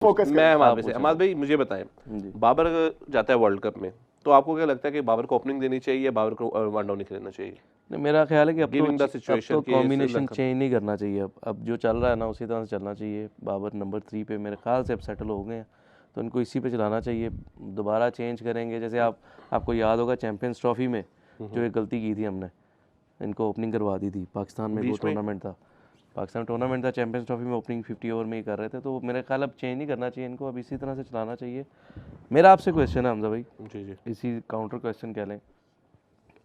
Focus मैं अहमद भाई मुझे बताएं, बाबर जाता है वर्ल्ड कप में, तो आपको क्या लगता है कि बाबर को ओपनिंग देनी चाहिए या बाबर को वन डाउन नहीं खेलना चाहिए? नहीं, मेरा ख्याल है कि अब तो कॉम्बिनेशन कि चेंज नहीं करना चाहिए। अब जो चल रहा है ना उसी तरह से चलना चाहिए। बाबर नंबर 3 पे मेरे ख्याल से अब सेटल हो गए हैं, तो इनको इसी पे चलाना चाहिए। दोबारा चेंज करेंगे, जैसे आपको याद होगा चैंपियंस ट्रॉफी में जो एक गलती की थी हमने, इनको ओपनिंग करवा दी थी। पाकिस्तान में वो टूर्नामेंट था, चैंपियंस ट्रॉफी में ओपनिंग 50 ओवर में ही कर रहे थे। तो मेरे ख्याल अब चेंज नहीं करना चाहिए इनको, अब इसी तरह से चलाना चाहिए। मेरा आपसे क्वेश्चन है हमजा भाई, जी इसी काउंटर क्वेश्चन कह लें,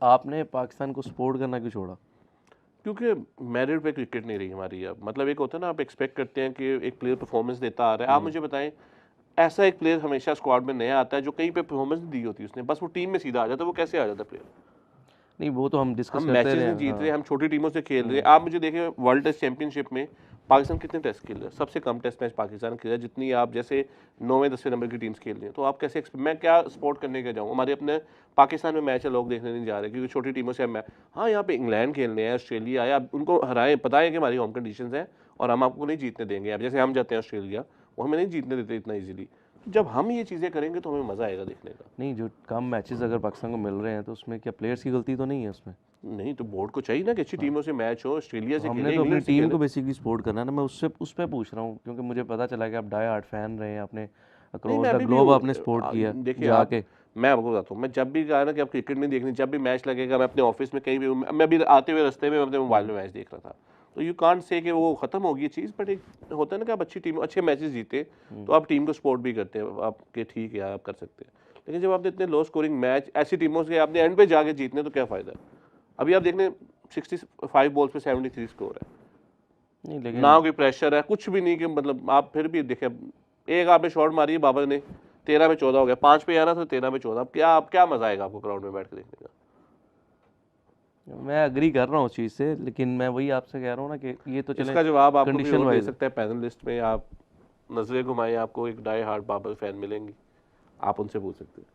आपने पाकिस्तान को सपोर्ट करना क्यों छोड़ा? क्योंकि मेरिट पे क्रिकेट नहीं रही हमारी अब। मतलब एक होता है ना, आप एक्सपेक्ट करते हैं कि एक प्लेयर परफॉर्मेंस देता आ रहा है। आप मुझे बताएं, ऐसा एक प्लेयर हमेशा स्क्वाड में नया आता है जो कहीं पे परफॉर्मेंस दी होती है उसने, बस वो टीम में सीधा आ जाता है। वो कैसे आ जाता है प्लेयर? नहीं, वो तो हम डिस्कस हम करते मैचेस रहे नहीं जीत रहे, हाँ। हम छोटी टीमों से खेल रहे हैं। आप मुझे देखें, वर्ल्ड टेस्ट चैंपियनशिप में पाकिस्तान कितने टेस्ट खेल रहे हैं? सबसे कम टेस्ट मैच पाकिस्तान खेला है, जितनी आप जैसे 9वें 10वें नंबर की टीम्स खेल रही हैं। तो आप कैसे मैं क्या सपोर्ट करने के जाऊँ? हमारे अपने पाकिस्तान में मैच है, लोग देखने नहीं जा रहे क्योंकि छोटी टीमों से हम हाँ यहाँ पे इंग्लैंड खेलने हैं, ऑस्ट्रेलिया है, आप उनको हराएं, पता है कि हमारी होम कंडीशन है और हम आपको नहीं जीतने देंगे। अब जैसे हम जाते हैं ऑस्ट्रेलिया, वो हमें नहीं जीतने देते इतना ईजिली। जब हम ये चीज़ें करेंगे तो हमें मज़ा आएगा देखने का। नहीं, जो कम मैचेस अगर पाकिस्तान को मिल रहे हैं तो उसमें क्या प्लेयर्स की गलती तो नहीं है उसमें? नहीं तो बोर्ड को चाहिए ना कि अच्छी टीमों से मैच हो, ऑस्ट्रेलिया से हमने तो अपनी टीम को बेसिकली सपोर्ट करना है ना। मैं उस पर पूछ रहा हूँ क्योंकि मुझे पता चला कि आप डाई हार्ड फैन रहे हैं, आपने अक्रॉस द ग्लोब आपने सपोर्ट किया। देखिए जाके मैं आपको बताता हूँ, मैं जब भी कहा ना कि आप क्रिकेट नहीं देखनी, जब भी मैच लगेगा मैं अपने ऑफिस में कहीं भी, मैं अभी आते हुए रास्ते में अपने मोबाइल में मैच देख रहा था। तो यू कांट से कि वो खत्म होगी चीज़, बट एक होता है ना कि आप अच्छी टीम अच्छे मैचेस जीते तो आप टीम को सपोर्ट भी करते हैं, आपके ठीक है आप कर सकते हैं। लेकिन जब आपने इतने लो स्कोरिंग मैच ऐसी टीमों से आपने एंड पे जाके जीतने, तो क्या फ़ायदा? अभी आप देखने 65 बॉल्स पे 73 स्कोर है, नहीं लेकिन ना कोई प्रेशर है, कुछ भी नहीं कि मतलब आप फिर भी देखें, एक आपने शॉट मारी है बाबर ने, 13 में 14 हो गया, 5 पे आना था 13 में 14। अब क्या मजा आएगा आपको ग्राउंड में बैठ के देखने का? मैं अग्री कर रहा हूँ उस चीज़ से, लेकिन मैं वही आपसे कह रहा हूँ ना कि ये तो चले इसका जवाब आपको कंडीशन दे वाइज सकता है पैनल लिस्ट में। आप नजरें घुमाएं, आपको एक डाई हार्ड बाबर फैन मिलेंगी, आप उनसे पूछ सकते हैं।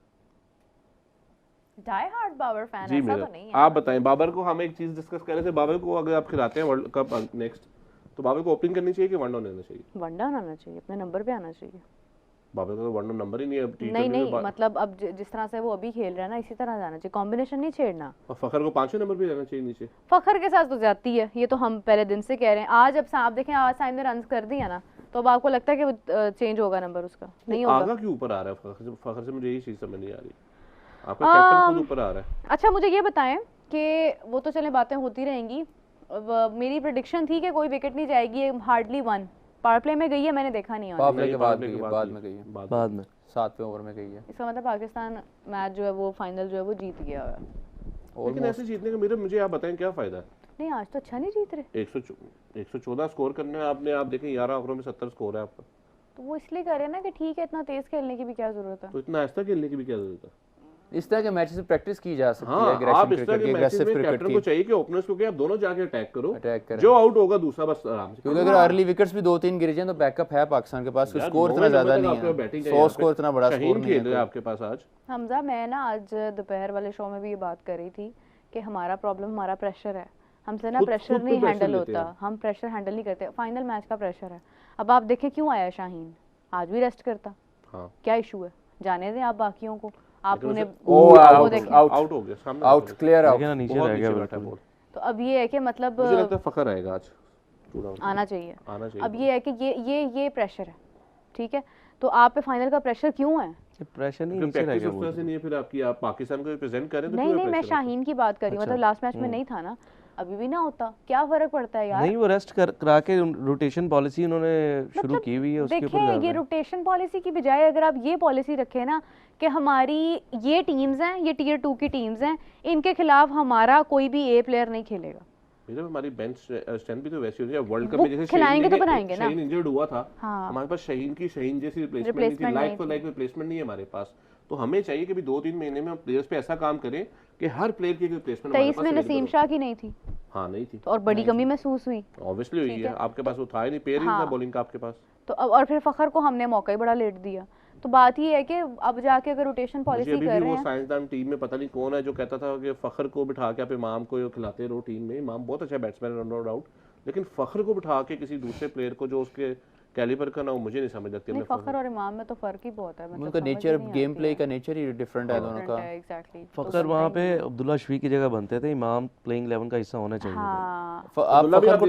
डाई हार्ड बाबर फैन जी ऐसा मेरा तो नहीं है। आप बताएं, बाबर को हम एक चीज डिस्कस कर रहे थे, बाबर को अगर आप खिलाते हैं वर्ल्ड कप नेक्स्ट, तो बाबर को ओपनिंग करनी चाहिए कि वन डाउन लेना चाहिए? वन डाउन आना चाहिए, अपने नंबर पे आना चाहिए। बाबर का तो वन डाउन नंबर ही नहीं है अब। नहीं, मतलब अब जिस तरह से वो अभी खेल रहा है ना, इसी तरह जाना चाहिए, कॉम्बिनेशन नहीं छेड़ना। और फखर को 5वें नंबर पे रहना चाहिए नीचे। फखर के साथ तो जाती है, ये तो हम पहले दिन से कह रहे हैं। आज अब आप देखें, आज साइम ने रन कर दिया ना, तो अब आपको लगता है कि वो चेंज होगा नंबर उसका? नहीं होगा। आगा क्यों ऊपर आ रहा है फखर से? मुझे यही चीज समझ नहीं आ रही। आपका कैप्टन खुद ऊपर आ रहा है। अच्छा मुझे ये बताएं कि वो तो चले बातें होती रहेंगी, मेरी प्रेडिक्शन थी कि कोई विकेट नहीं जाएगी, हार्डली वन। पावर प्ले में गई है, मैंने देखा नहीं। पावर प्ले के बाद में गई है, बाद में 7वें ओवर में गई है। इसका मतलब पाकिस्तान मैच जो है वो फाइनल जो है वो जीत गया है। लेकिन ऐसे जीतने का मुझे आप बताएं क्या फायदा है? नहीं, आज तो अच्छा नहीं जीत रहे। 114 स्कोर करना है आपने, आप देखें 11 ओवरों में 70 स्कोर है आपका। तो वो इसलिए कर रहे हैं ना कि ठीक है, इतना तेज खेलने की भी क्या जरूरत है? तो इतना ऐसा खेलने की भी क्या जरूरत है? इस तरह के मैचेस से प्रैक्टिस की जा सकती है। आप इस तरह के मैचेस में कैप्टन को चाहिए कि ओपनर्स को आप दोनों जाके अटैक करो, करें। जो आउट होगा दूसरा बस आराम से, क्योंकि अगर अर्ली विकेट्स भी 2-3 गिर जाएं तो बैकअप है पाकिस्तान के पास। स्कोर इतना ज्यादा नहीं है, 100 स्कोर इतना बड़ा स्कोर नहीं है आपके पास आज। हमजा, मैं ना आज दोपहर वाले शो में भी ये बात कर रही थी कि हमारा प्रॉब्लम हमारा प्रेशर है। हमसे ना प्रेशर नहीं हैंडल होता, हम प्रेशर हैंडल नहीं करते। फाइनल मैच का प्रेशर है। अब आप देखें क्यों आया शाहीन, आज भी रेस्ट करता। क्या इशू है? जाने दें आप बाकियों को, आप उन्हें आउट हो गया, सामने आउट, क्लियर आउट, नीचे रह गया। तो अब ये है कि मतलब मुझे लगता है फखर आएगा आज, आना चाहिए। अब ये है कि ये प्रेशर है, ठीक है? तो आप पे फाइनल का प्रेशर क्यों है? प्रेशर नहीं, नीचे रह गया। वो नहीं है फिर आपकी, आप पाकिस्तान को रिप्रेजेंट करें तो नहीं, मैं शाहीन की बात कर रही हूँ। मतलब लास्ट मैच में नहीं था ना, अभी भी ना होता, क्या फर्क पड़ता है यार? नहीं, वो रेस्ट करा के रोटेशन पॉलिसी उन्होंने शुरू की हुई है, उसके ऊपर देखिए ये रोटेशन पॉलिसी की बजाय अगर आप ये पॉलिसी रखें ना कि हमारी ये टीम्स हैं, ये टियर 2 की टीम्स हैं, इनके खिलाफ हमारा कोई भी ए प्लेयर नहीं खेलेगा। हमारी बेंच स्ट्रेंथ भी तो वैसी होती है। वर्ल्ड कप में जैसे खिलाएंगे तो बनाएंगे ना। शाहीन इंजर्ड हुआ था, हाँ। हमारे पास शाहीन जैसी रिप्लेसमेंट नहीं थी, लाइक फॉर लाइक रिप्लेसमेंट नहीं है हमारे पास। तो हमें चाहिए कि भी 2-3 महीने में हम प्लेयर्स पे ऐसा काम करें कि हर प्लेयर की रिप्लेसमेंट हमारे 23 में नसीम शाह की नहीं थी। हाँ नहीं थी, तो और बड़ी कमी महसूस हुई, ऑब्वियसली हुई है। आपके पास वो था ही नहीं, पेयर ही था बॉलिंग का आपके पास। तो अब और फिर फखर को हमने मौका ही बड़ा लेट दिया। तो बात ये है कि अब जाके अगर रोटेशन पॉलिसी कर रहे हैं, वो साइंसदान टीम में पता नहीं कौन है जो कहता था कि फखर को बिठा के आप इमाम को खिलाते रहो टीम में। इमाम बहुत अच्छा बैट्समैन है, नो डाउट, लेकिन फखर को बिठा के किसी दूसरे प्लेयर को जो उसके कैलिबर का ना वो मुझे नहीं समझ लगती। नहीं, फखर और इमाम में तो फर्क ही बहुत है, मतलब उनका नेचर, गेम प्ले का नेचर ही डिफरेंट है दोनों का। एग्जैक्टली। फखर वहाँ पे अब्दुल्ला शफी की जगह बनते थे, इमाम प्लेइंग 11 का हिस्सा होना चाहिए। हाँ आप फखर को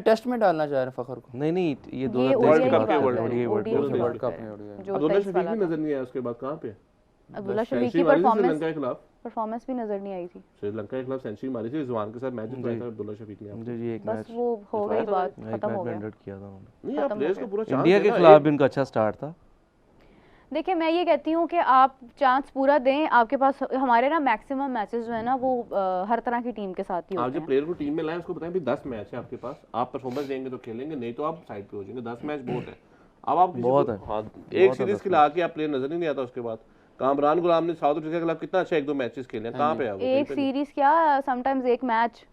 टेस्ट में डालना चाह रहे हैं फखर को? नहीं ये ये वर्ल्ड कप के वर्ल्ड कप में अब्दुल्ला शफीक भी नजर नहीं आया उसके बाद, कहाँ पे? अब्दुल्ला शफीक की परफॉर्मेंस भी नजर नहीं आई थी। श्रीलंका के खिलाफ सेंचुरी मारी थी, रिजवान के साथ मैच जितवाया था अब्दुल्ला शफीक ने। जी एक बस मैच, वो हो गई बात, खत्म हो गया। 100 किया था उन्होंने। नहीं, आप प्लेयर्स को पूरा चांस इंडिया के खिलाफ भी उनका अच्छा स्टार्ट था। देखिए मैं ये कहती हूँ कि आप चांस पूरा दें, आपके पास हमारे ना मैक्सिमम मैचेस जो है ना वो हर तरह की टीम के साथ ही आप होते जो हैं। प्लेयर को टीम में लाए उसको बताएं भी 10 मैच है आपके पास, आप परफॉर्मेंस देंगे तो खेलेंगे, नहीं तो आप साइड पे हो जाएंगे। 10 मैच बहुत है। अब आप बहुत है। हाँ, एक सीरीज खिला के आप प्लेयर नजर ही नहीं आता। उसके बाद कामरान गुलाम ने साउथ अफ्रीका के खिलाफ कितना अच्छा 1-2 मैचेस खेले, कहाँ पे है वो? एक सीरीज क्या, समटाइम्स एक मैच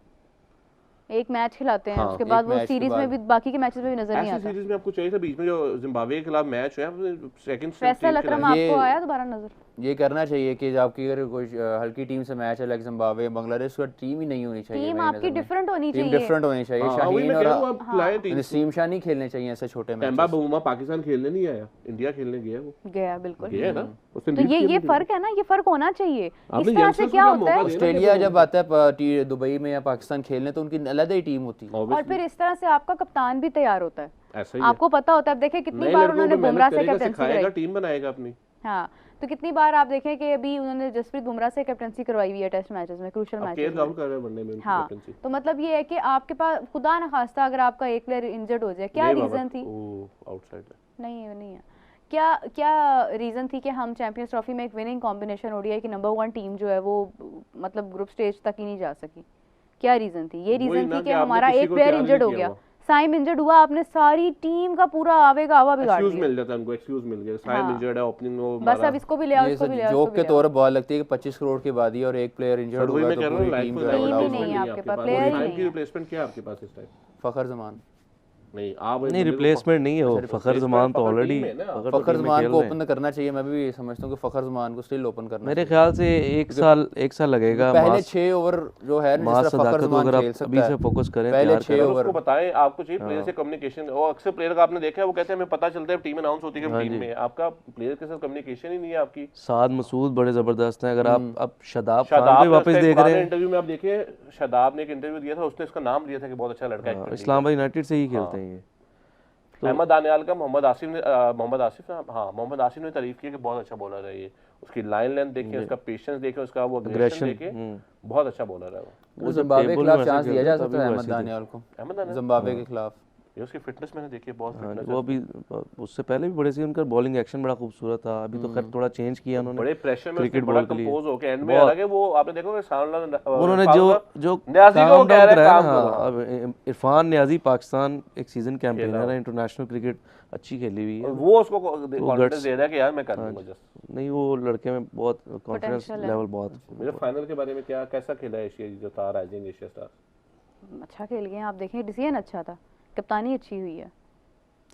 खिलाते हैं, उसके बाद वो सीरीज में भी बाकी के मैचेस में भी नजर नहीं ऐसी आता। सीरीज में आपको चाहिए था बीच में जो जिम्बाब्वे के खिलाफ मैच है, सेकंड फैसल अकरम आपको आया दोबारा नजर? ये करना चाहिए कि आपकी अगर कोई हल्की टीम से मैच है लाइक जिम्बाब्वे, बांग्लादेश का टीम ही नहीं होनी चाहिए। टीम आपकी डिफरेंट होनी चाहिए। टीम डिफरेंट होनी चाहिए। शाहीन और टीम नसीम शाह नहीं खेलने चाहिए ऐसे छोटे मैच। टेम्बा बहूमा पाकिस्तान खेलने नहीं आया, इंडिया खेलने गया वो। गया बिल्कुल। गया ना। तो ये फर्क है ना, ये फर्क होना चाहिए। इस तरह से क्या होता है, ऑस्ट्रेलिया जब आता है दुबई में या पाकिस्तान खेलने तो उनकी अलग ही टीम होती है, और फिर इस तरह से आपका कप्तान भी तैयार होता है। ऐसा ही आपको पता होता है। अब देखें कितनी बार उन्होंने बुमराह से कैप्टनसी कराई, टीम बनाएगा अपनी। हाँ, तो कितनी बार आप देखें कि अभी उन्होंने जसप्रीत बुमराह से कैप्टनसी करवाई हुई है टेस्ट मैचेस में, क्रूशियल मैचेस में। हाँ, तो मतलब ये है कि आपके पास खुदा न खास्ता अगर आपका एक प्लेयर इंजर्ड हो जाए, क्या रीजन थी? नहीं है क्या रीजन थी कि हम चैंपियंस ट्रॉफी में एक विनिंग कॉम्बिनेशन ओडीआई की नंबर 1 टीम जो है वो मतलब ग्रुप स्टेज तक ही नहीं जा सकी? क्या रीजन थी? ये रीजन थी कि हमारा एक प्लेयर इंजर्ड हो गया, साइम इंजर्ड हुआ, आपने सारी टीम का पूरा आवेगा हवा बिगाड़ दिया। मिल जाता उनको, एक्सक्यूज मिल गया, साइम इंजर्ड है, ओपनिंग वो बस अब इसको भी ले आओ, इसको भी ले आओ। जोक के तौर पर बॉल लगती है कि 25 करोड़ की बादी और एक प्लेयर इंजर्ड हुआ तो पूरी टीम जो है नहीं है आपके पास, प्लेयर ही नहीं है। रिप्लेसमेंट क्या है आपके पास इस टाइम? फखर जमान नहीं रिप्लेसमेंट नहीं है वो, फखर जमान तो ऑलरेडी फखर जमान को ओपन करना चाहिए। मैं भी समझता हूँ कि फखर जमान को स्टिल ओपन करना मेरे ख्याल से एक साल लगेगा। पहले 6 ओवर जो है ना, जिस तरह फखर जमान खेल सकता है, अभी से फोकस करें पहले 6 ओवर। उसको बताएं, आपको चाहिए प्लेयर से कम्युनिकेशन। और अक्सर प्लेयर का आपने देखा है वो कहते हैं हमें पता चलता है टीम अनाउंस होती है टीम में, आपका प्लेयर के साथ कम्युनिकेशन ही नहीं है आपकी। साद मसूद बड़े जबरदस्त हैं। अगर आप अब शादाब खान को वापस देख रहे हैं, इंटरव्यू में आप देखिए शादाब ने एक इंटरव्यू दिया था, उसने इसका नाम लिया था कि बहुत अच्छा लड़का है, इस्लामाबाद यूनाइटेड से ही खेलते हैं ये। अहमद दानियाल का मोहम्मद आसिफ ने तारीफ की कि बहुत अच्छा बॉलर है ये। उसकी लाइन लेंथ देखें, उसका पेशेंस देखें, उसका वो एग्रेशन देखें, बहुत अच्छा बॉलर है वो। जिम्बाब्वे के खिलाफ चांस दिया जा सकता है अहमद दानियाल को, जिम्बाब्वे के खिलाफ। ये उसकी फिटनेस मैंने देखी है, बहुत फिटनेस वो अभी उससे पहले भी बड़े से उनका बॉलिंग एक्शन बड़ा खूबसूरत था। अभी तो खैर थोड़ा चेंज किया उन्होंने, बड़े प्रेशर में क्रिकेट बड़ा बॉल के लिए कंपोज होके एंड में अलग है वो। आपने देखो उन्होंने जो न्याजी को कह रहा है काम करो। अब इरफान न्याजी पाकिस्तान एक सीजन कैंपेनर है, इंटरनेशनल क्रिकेट अच्छी खेली हुई है, वो उसको कॉन्फिडेंस दे रहा है कि यार मैं कर लूंगा। जस्ट नहीं, वो लड़के में बहुत कॉन्फिडेंस लेवल बहुत। मेरे फाइनल के बारे में क्या कैसा खेला एशिया जो था, राइजिंग एशिया स्टार? अच्छा खेल गए आप, देखें डिसीजन अच्छा था, कप्तानी अच्छी हुई है।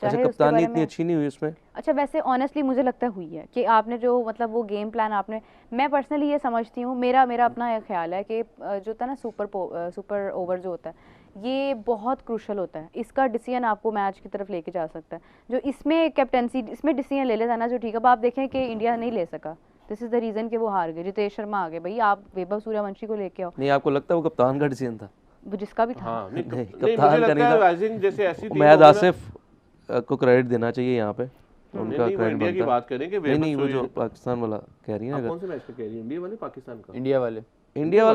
अच्छा, कप्तानी इतनी अच्छी नहीं हुई उसमें? अच्छा, वैसे ऑनेस्टली मुझे लगता है हुई है कि आपने जो मतलब वो गेम प्लान आपने, मैं पर्सनली ये समझती हूँ, मेरा अपना एक ख्याल है कि जो होता है ना सुपर ओवर जो होता है ये बहुत क्रूशल होता है। इसका डिसीजन आपको मैच की तरफ लेके जा सकता है। जो इसमें कैप्टनसी, इसमें डिसीजन ले लेता है ना जो ठीक है। अब आप देखें कि इंडिया नहीं ले सका, दिस इज द रीजन कि वो हार गए। जितेश शर्मा आ गए, भाई आप वैभव सूर्यवंशी को लेके आओ। नहीं, आपको लगता है वो कप्तान का डिसीजन था? वो जिसका भी था। हाँ, नहीं, कप्तान का नहीं था। महद आसिफ को क्रेडिट देना चाहिए यहाँ पे, उनका क्रेडिट इंडिया की बात करें कि नहीं वो जो पाकिस्तान वाला कह रही है, कौन से मैच पे कह रही है? इंडिया वाले पाकिस्तान का? इंडिया वाले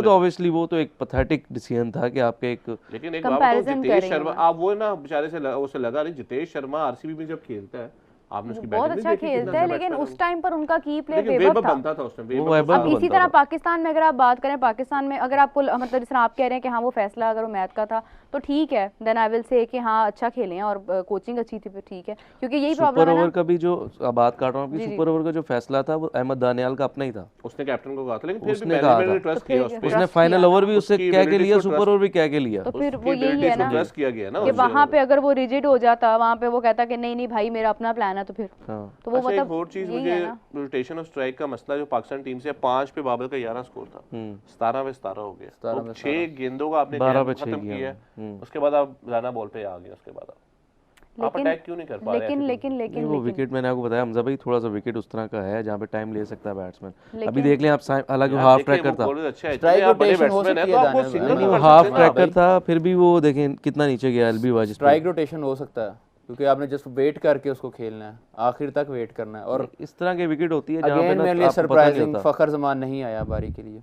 तो ऑब्वियसली वो तो एक पैथेटिक डिसीजन था कि आपके एक, लेकिन एक बात तो जितेश शर्मा, आप वो ना बेचारे से उसे लगा नहीं, जितेश शर्मा आरसीबी में जब खेलता है आपने उसकी बहुत अच्छा खेलता है, लेकिन उस टाइम पर उनका की प्लेयर वैभव बनता था उस टाइम। अब इसी तरह पाकिस्तान में अगर आप बात करें, पाकिस्तान में अगर आपको मतलब जिस तरह आप कह रहे हैं कि हाँ वो फैसला अगर वो मैच का था तो ठीक है, देन आई विल से कि हाँ अच्छा खेले हैं और कोचिंग अच्छी थी, ठीक है, क्योंकि यही प्रॉब्लम है ना। सुपर ओवर का भी जो बात कर रहा हूँ, सुपर ओवर का जो फैसला था वो अहमद दानियाल का अपना ही था, उसने कैप्टन को कहा था, लेकिन फिर उसने कहा ट्रस्ट किया, उसने फाइनल ओवर भी उससे कह के लिया, सुपर ओवर भी कह के लिया, तो फिर वो यही है ना ट्रस्ट किया गया ना कि वहाँ पे अगर वो रिजिड हो जाता, वहाँ पे वो कहता कि नहीं भाई मेरा अपना प्लान है, तो फिर तो वो मतलब और चीज मुझे रोटेशन ऑफ स्ट्राइक का मसला जो पाकिस्तान टीम से 5 पे बाबर का 11 स्कोर था, 17 पे 17 हो गया, तो 6 गेंदों का आपने खत्म किया, उसके बाद आप राना बॉल पे आ गए, उसके बाद आप अटैक क्यों नहीं कर पा रहे? नहीं, वो विकेट मैंने आपको बताया हमजा भाई, थोड़ा सा विकेट उस तरह का है जहाँ पे टाइम ले सकता है बैट्समैन। अभी देख लें आप, हालांकि हाफ ट्रैकर था, स्ट्राइक रोटेशन हो सकती है दानिश भाई। नहीं वो हाफ ट्रैकर था, फिर भी वो देखें कितना नीचे गया एलबी वाजिद। स्ट्राइक रोटेशन हो सकता है क्योंकि आपने जस्ट वेट करके उसको खेलना है, आखिर तक वेट करना है। और इस तरह के विकेट होती है जहाँ पे अगेन ना मेरे लिए आपको पता नहीं सरप्राइजिंग होता। फखर जमान नहीं आया बारी के लिए।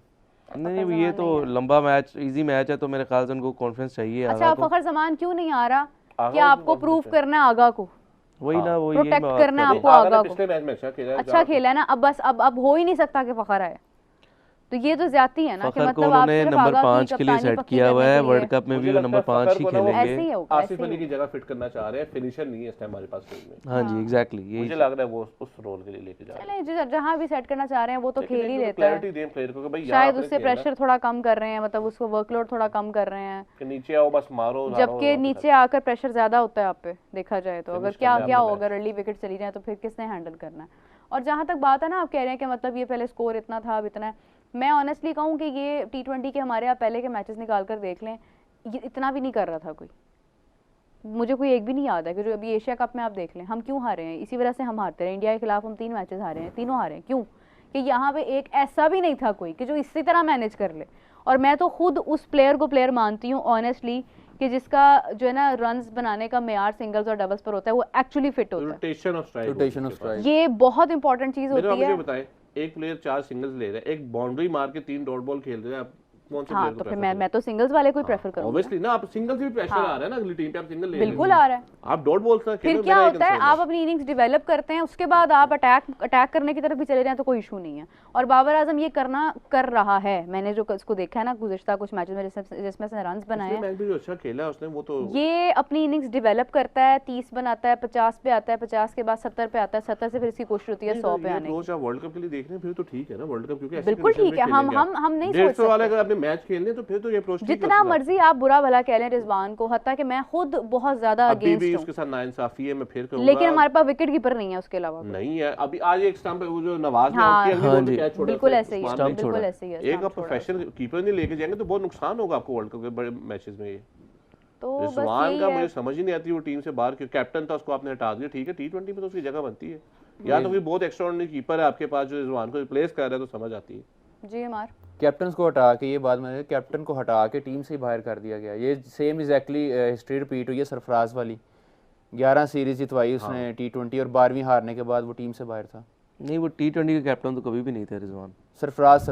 नहीं ये तो लंबा मैच, इजी मैच है, तो मेरे ख्याल से उनको कॉन्फिडेंस चाहिए। अच्छा, फखर जमान क्यों नहीं आ रहा कि आपको प्रूव करना है आगा को, वही ना, वो प्रोटेक्ट करना है आपको आगा को। पिछले मैच में अच्छा खेला है ना, अब बस अब हो ही नहीं सकता कि फखर आए, तो ये तो ज्यादती है ना कि फखर को मतलब आप उन्होंने सिर्फ नंबर आगा 5 के लिए सेट किया हुआ है, वर्ल्ड कप में भी वो नंबर 5 ही ऐसे खेलेंगे। ही होगा, आसिफ अली की जगह फिट करना चाह रहे हैं, फिनिशर नहीं है इस टाइम हमारे पास टीम में। हाँ जी एग्जैक्टली, यही मुझे लग रहा है वो उस रोल के लिए लेके जा रहे हैं। चले जहाँ भी सेट करना चाह रहे हैं वो तो खेल ही लेता है, क्लैरिटी दें प्लेयर को कि भाई शायद उससे प्रेशर थोड़ा कम कर रहे हैं, मतलब उसको वर्कलोड थोड़ा कम कर रहे हैं, कि नीचे आओ बस मारो, जबकि नीचे आकर प्रेशर ज्यादा होता है आप पे देखा जाए तो। अगर क्या हो, अगर अर्ली विकेट चली जाए तो फिर किसने हैंडल करना है। और जहाँ तक बात है ना, आप कह रहे हैं कि मतलब ये पहले स्कोर इतना था अब इतना है, मैं ऑनेस्टली कहूँ कि ये T20 के हमारे आप पहले के मैचेस निकाल कर देख लें, ये इतना भी नहीं कर रहा था कोई, मुझे कोई एक भी नहीं याद है कि जो अभी एशिया कप में आप देख लें हम क्यों हारे हैं, इसी वजह से हम हारते रहे। इंडिया के खिलाफ हम 3 मैचेस हारे हैं, तीनों हारे हैं, क्यों? कि यहाँ पे एक ऐसा भी नहीं था कोई कि जो इसी तरह मैनेज कर ले। और मैं तो खुद उस प्लेयर को प्लेयर मानती हूँ ऑनेस्टली कि जिसका जो है ना रन्स बनाने का मेयार सिंगल्स और डबल्स पर होता है, वो एक्चुअली फिट होता है। रोटेशन ऑफ स्ट्राइक, ये बहुत इंपॉर्टेंट चीज होती है। मुझे बताएं, एक प्लेयर 4 सिंगल्स ले रहा है, एक बाउंड्री मार के 3 डॉट बॉल खेल रहे हैं, आप कौन से हाँ, तो फिर मैं तो सिंगल्स वाले को ही प्रेफर करूंगा। ऑब्वियसली ना, आप सिंगल से भी प्रेशर आ रहा है ना अगली टीम पे, आप सिंगल ले रहे हैं, बिल्कुल आ रहा है। आप डॉट बॉल्स ना फिर क्या होता है, आप अपनी इनिंग्स डेवलप करते हैं, उसके बाद आप अटैक करने की तरफ भी चले जाएं तो कोई इशू नहीं है। और बाबर आजम ये कर रहा है, मैंने जो उसको देखा है ना गुज़िश्ता कुछ मैचेस में जिसमें उसने रन्स बनाए हैं, जो अच्छा खेला उसने, वो तो ये अपनी इनिंग्स डेवलप करता है, 30 बनाता है, 50 पे आता है, 50 के बाद 70 पे आता है, 70 से फिर इसकी कोशिश होती है 100 पे आने की। रोज आप वर्ल्ड कप के लिए देख रहे हैं फिर तो ठीक है ना, वर्ल्ड कप क्योंकि बिल्कुल ठीक है, हम नहीं सोच सकते वाले अगर आपने मैच खेलने तो फिर तो ये अप्रोच जितना मर्जी आप बुरा भला कह लें रिजवान को, हत्ता कि मैं खुद बहुत ज्यादा अगेंस्ट हूं, उसके साथ नाइंसाफी है, मैं फिर कहूंगा, लेकिन हमारे पास विकेट कीपर नहीं है उसके अलावा नहीं है। अभी आज एक स्टंप वो जो नवाज ने हाँ, आउट किया, अगली बॉल पे कैच छोड़ा, बिल्कुल ऐसे ही है, स्टंप बिल्कुल छोड़ा। ऐसे ही है। एक आप प्रोफेशनल कीपर नहीं लेके जाएंगे तो बहुत नुकसान होगा आपको वर्ल्ड कप के बड़े मैचेस में। ये तो बस रिजवान का यही मुझे है। समझ ही नहीं आती, वो टीम से बाहर क्यों, कैप्टन था उसको आपने हटा दिया, ठीक है T20 में तो उसकी जगह बनती है, या तो कोई बहुत एक्स्ट्राऑर्डिनरी कीपर है आपके पास जो रिजवान को रिप्लेस कर रहा है तो समझ आती है। जी हमार कैप्टन को हटा के, ये बात मैंने, कैप्टन को हटा के टीम से ही बाहर कर दिया गया। ये सेम एग्जैक्टली हिस्ट्री रिपीट हुई है सरफराज वाली, 11 सीरीज जितवाई उसने T20 और 12वीं हारने के बाद वो टीम से बाहर था। नहीं वो T20 के कैप्टन तो कभी भी नहीं थे रिजवान। सरफराज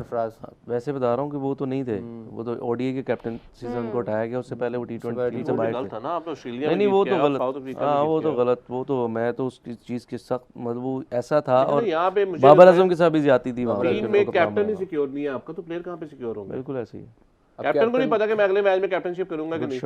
वैसे बता रहा हूँ कि वो तो नहीं थे, वो तो ODI के कैप्टन सीजन उनको हटाया गया, उससे पहले वो T20 टीम से बाहर थे। था ना, आप तो ऑस्ट्रेलिया में नहीं वो जीत के तो आए, गलत, साउथ अफ्रीका हाँ में वो जीत तो के आए। गलत, वो तो मैं तो उसकी चीज़ के सख्त मतलब वो ऐसा था। और यहाँ पे मुझे बाबर आजम के साथ भी जाती थी वहाँ टीम में कैप्टन ही सिक्योर नहीं है आपका, तो प्लेयर कहाँ पे सिक्योर होंगे? बिल्कुल ऐसे ही। कैप्टन को नहीं पता कि मैं अगले मैच में कैप्टनशिप करूंगा कि नहीं।